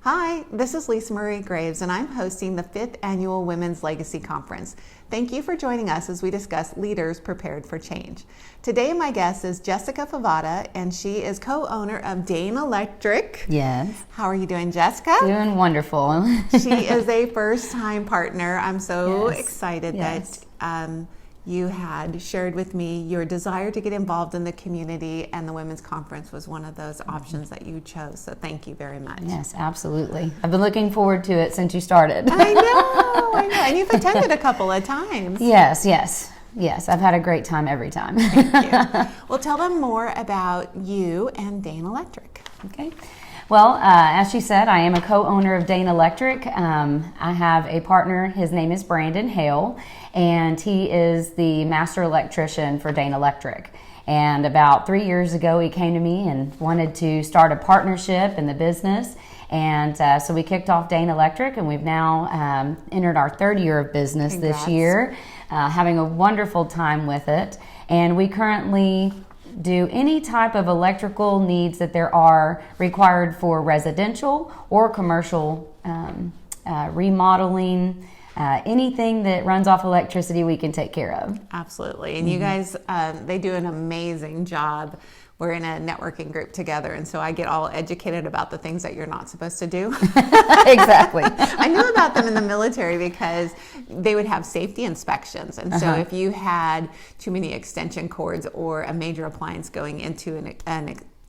Hi, this is Lisa Marie Graves, and I'm hosting the 5th Annual Women's Legacy Conference. Thank you for joining us as we discuss leaders prepared for change. Today, my guest is Jessica Favata, and she is co-owner of Daine Electric. Yes. How are you doing, Jessica? Doing wonderful. She is a first-time partner. I'm so excited that you had shared with me your desire to get involved in the community, and the Women's Conference was one of those options that you chose. So thank you very much. Yes, absolutely. I've been looking forward to it since you started. I know. And you've attended a couple of times. Yes. I've had a great time every time. Thank you. Well, tell them more about you and Daine Electric. Okay. Well, as she said, I am a co-owner of Daine Electric. I have a partner. His name is Brandon Hale, and he is the master electrician for Daine Electric. And about 3 years ago, he came to me and wanted to start a partnership in the business. And so we kicked off Daine Electric, and we've now entered our third year of business this year, having a wonderful time with it. And we currently do any type of electrical needs that there are required for residential or commercial remodeling. Anything that runs off electricity we can take care of. Absolutely. And you guys, they do an amazing job. We're in a networking group together, and so I get all educated about the things that you're not supposed to do. Exactly. I knew about them in the military because they would have safety inspections. And so if you had too many extension cords or a major appliance going into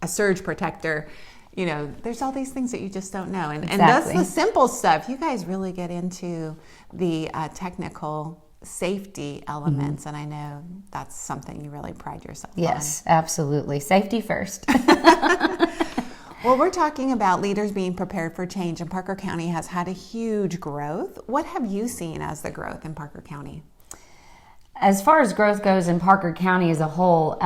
a surge protector, you know, there's all these things that you just don't know. And that's the simple stuff. You guys really get into the technical safety elements, and I know that's something you really pride yourself on. Yes, absolutely. Safety first. Well, we're talking about leaders being prepared for change, and Parker County has had a huge growth. What have you seen as the growth in Parker County? As far as growth goes in Parker County as a whole,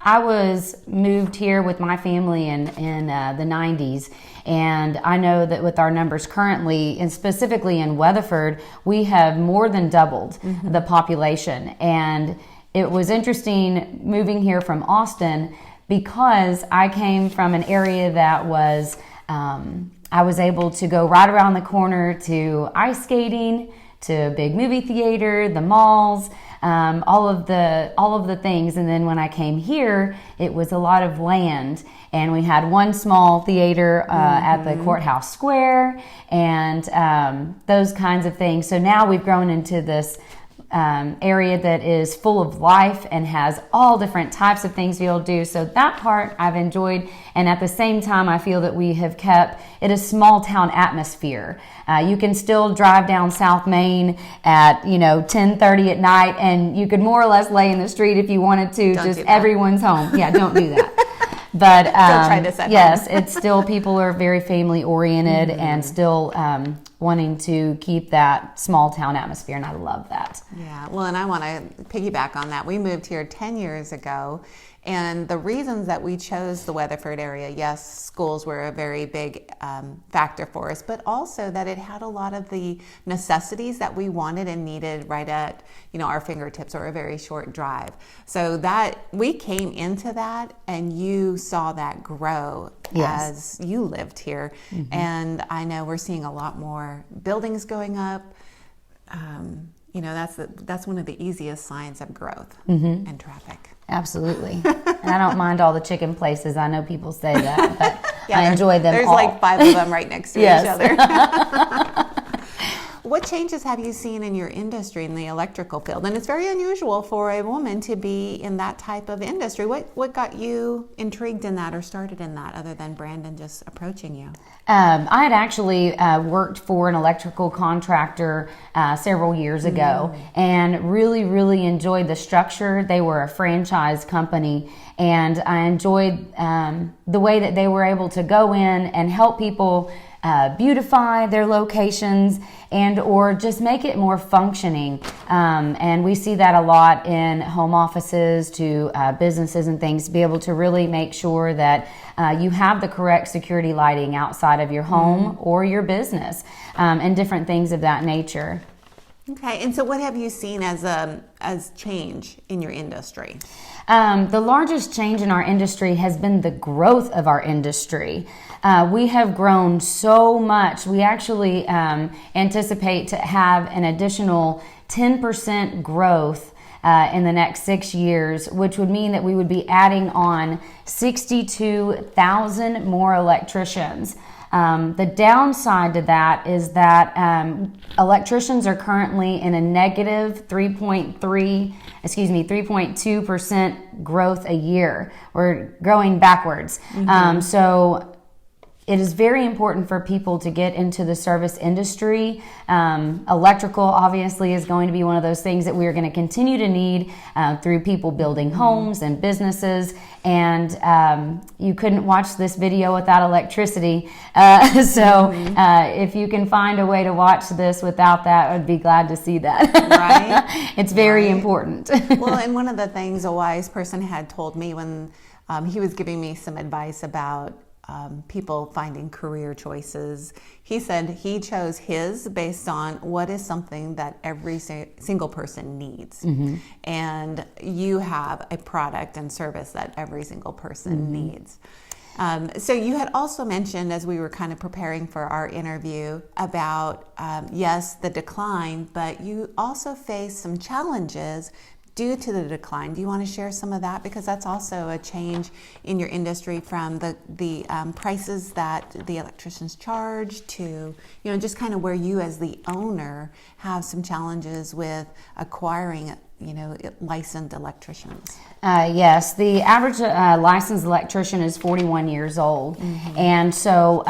I was moved here with my family in the 90s, and I know that with our numbers currently, and specifically in Weatherford, we have more than doubled the population. And it was interesting moving here from Austin because I came from an area that was, I was able to go right around the corner to ice skating, to a big movie theater, the malls, all of the things. And then when I came here, it was a lot of land, and we had one small theater at the courthouse square, and those kinds of things. So now we've grown into this area that is full of life and has all different types of things we'll do. So that part I've enjoyed, and at the same time I feel that we have kept it a small town atmosphere. You can still drive down South Main at 10:30 at night, and you could more or less lay in the street if you wanted to. Just everyone's home. Yeah, don't do that. But don't try this at yes, home. it's still, people are very family oriented and still wanting to keep that small town atmosphere, and I love that. Yeah, well, and I want to piggyback on that. We moved here 10 years ago, and the reasons that we chose the Weatherford area, yes, schools were a very big factor for us, but also that it had a lot of the necessities that we wanted and needed right at our fingertips, or a very short drive. So that we came into that, and you saw that grow as you lived here. And I know we're seeing a lot more buildings going up. That's one of the easiest signs of growth and traffic. Absolutely. And I don't mind all the chicken places. I know people say that, but I enjoy them There's all. like 5 of them right next to each other. What changes have you seen in your industry in the electrical field? And it's very unusual for a woman to be in that type of industry. What got you intrigued in that or started in that, other than Brandon just approaching you? I had actually worked for an electrical contractor several years ago and really, really enjoyed the structure. They were a franchise company, and I enjoyed the way that they were able to go in and help people beautify their locations and or just make it more functioning. And we see that a lot in home offices to businesses and things, to be able to really make sure that you have the correct security lighting outside of your home or your business, and different things of that nature. Okay, and so what have you seen as change in your industry? The largest change in our industry has been the growth of our industry. We have grown so much. We actually anticipate to have an additional 10% growth in the next 6 years, which would mean that we would be adding on 62,000 more electricians. The downside to that is that electricians are currently in a negative 3.2% growth a year. We're going backwards. So it is very important for people to get into the service industry. Electrical obviously is going to be one of those things that we are going to continue to need through people building homes and businesses. And you couldn't watch this video without electricity. If you can find a way to watch this without that, I'd be glad to see that. Right. It's very important. Well, and one of the things a wise person had told me when he was giving me some advice about people finding career choices. He said he chose his based on what is something that every single person needs. And you have a product and service that every single person needs. So you had also mentioned, as we were kind of preparing for our interview, about, yes, the decline, but you also face some challenges due to the decline. Do you want to share some of that? Because that's also a change in your industry from the prices that the electricians charge to, just kind of where you as the owner have some challenges with acquiring licensed electricians. Yes, the average licensed electrician is 41 years old. And so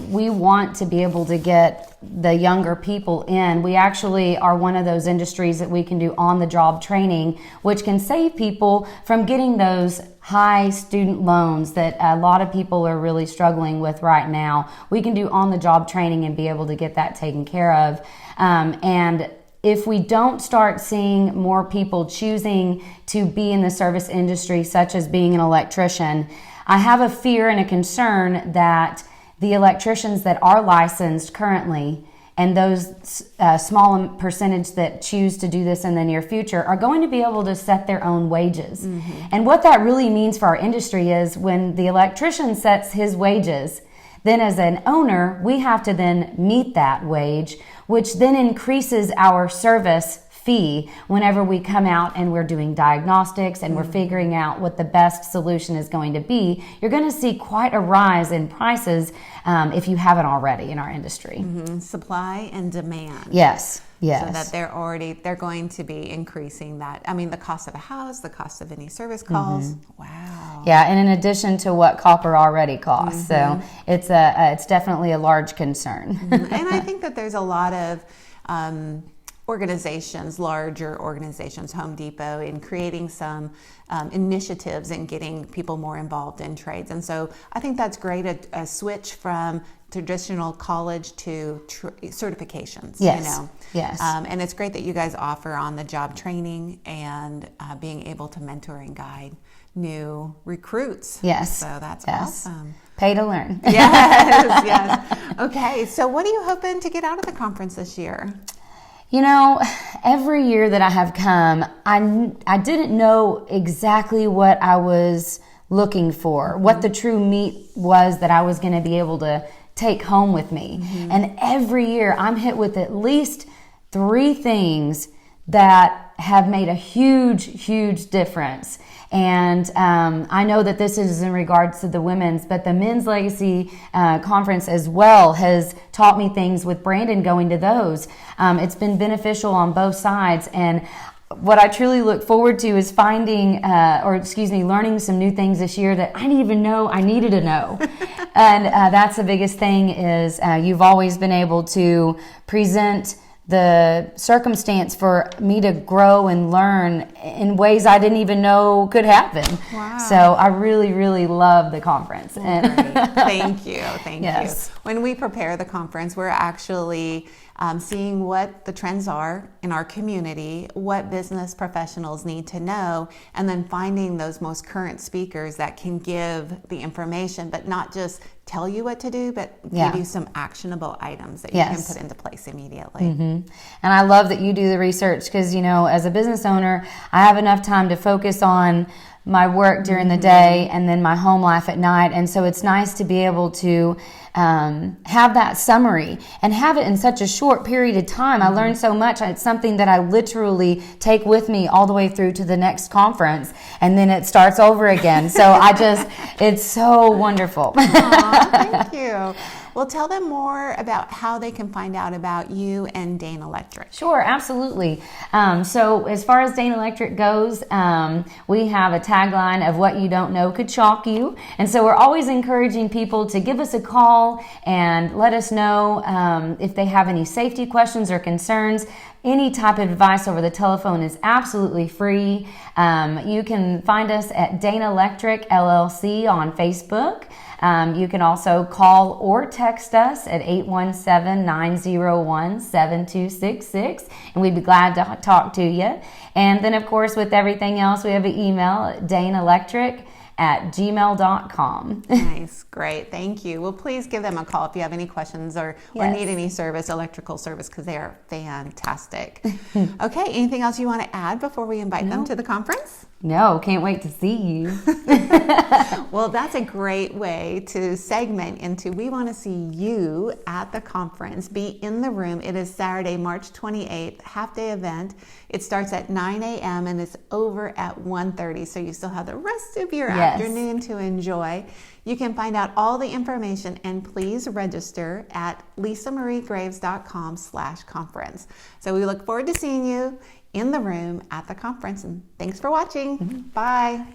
we want to be able to get the younger people in. We actually are one of those industries that we can do on-the-job training, which can save people from getting those high student loans that a lot of people are really struggling with right now. We can do on-the-job training and be able to get that taken care of. And if we don't start seeing more people choosing to be in the service industry, such as being an electrician, I have a fear and a concern that the electricians that are licensed currently and those small percentage that choose to do this in the near future are going to be able to set their own wages. And what that really means for our industry is when the electrician sets his wages, then as an owner, we have to then meet that wage, which then increases our service fee whenever we come out and we're doing diagnostics and we're figuring out what the best solution is going to be. You're going to see quite a rise in prices if you haven't already in our industry. Supply and demand. Yes. So that they're going to be increasing that. I mean, the cost of a house, the cost of any service calls. Wow. Yeah, and in addition to what copper already costs. So it's definitely a large concern. And I think that there's a lot of organizations, larger organizations, Home Depot, in creating some initiatives and getting people more involved in trades. And so I think that's great, a switch from traditional college to certifications. Yes. Yes. And it's great that you guys offer on-the-job training and being able to mentor and guide new recruits. Yes. So that's awesome. Pay to learn. Yes. Okay. So what are you hoping to get out of the conference this year? Every year that I have come, I didn't know exactly what I was looking for, what the true meat was that I was going to be able to take home with me. And every year I'm hit with at least 3 things that have made a huge difference. And I know that this is in regards to the women's, but the Men's Legacy Conference as well has taught me things with Brandon going to those. It's been beneficial on both sides. And what I truly look forward to is learning some new things this year that I didn't even know I needed to know. And that's the biggest thing is you've always been able to present the circumstance for me to grow and learn in ways I didn't even know could happen. Wow. So I really love the conference. Great. Thank you. Yes. When we prepare the conference, we're actually seeing what the trends are in our community, what business professionals need to know, and then finding those most current speakers that can give the information, but not just tell you what to do, but Yeah. give you some actionable items that you Yes. can put into place immediately. And I love that you do the research because, as a business owner, I have enough time to focus on my work during the day and then my home life at night. And so it's nice to be able to have that summary and have it in such a short period of time. I learned so much. It's something that I literally take with me all the way through to the next conference, and then it starts over again. So it's so wonderful. Aw, thank you. Well, tell them more about how they can find out about you and Daine Electric. Sure, absolutely. So as far as Daine Electric goes, we have a tagline of what you don't know could shock you. And so we're always encouraging people to give us a call and let us know if they have any safety questions or concerns. Any type of advice over the telephone is absolutely free. You can find us at Daine Electric LLC on Facebook. You can also call or text us at 817-901-7266, and we'd be glad to talk to you. And then, of course, with everything else, we have an email, daineelectric@gmail.com. Nice, great, thank you. Well, please give them a call if you have any questions or Yes. need any electrical service, because they are fantastic. Okay, anything else you want to add before we invite them to the conference? No, can't wait to see you. Well, that's a great way to segment into, we want to see you at the conference. Be in the room. It is Saturday, March 28th, half-day event. It starts at 9 a.m. and it's over at 1:30, so you still have the rest of your afternoon to enjoy. You can find out all the information and please register at lisamariegraves.com/conference. So we look forward to seeing you in the room at the conference, and thanks for watching. Bye.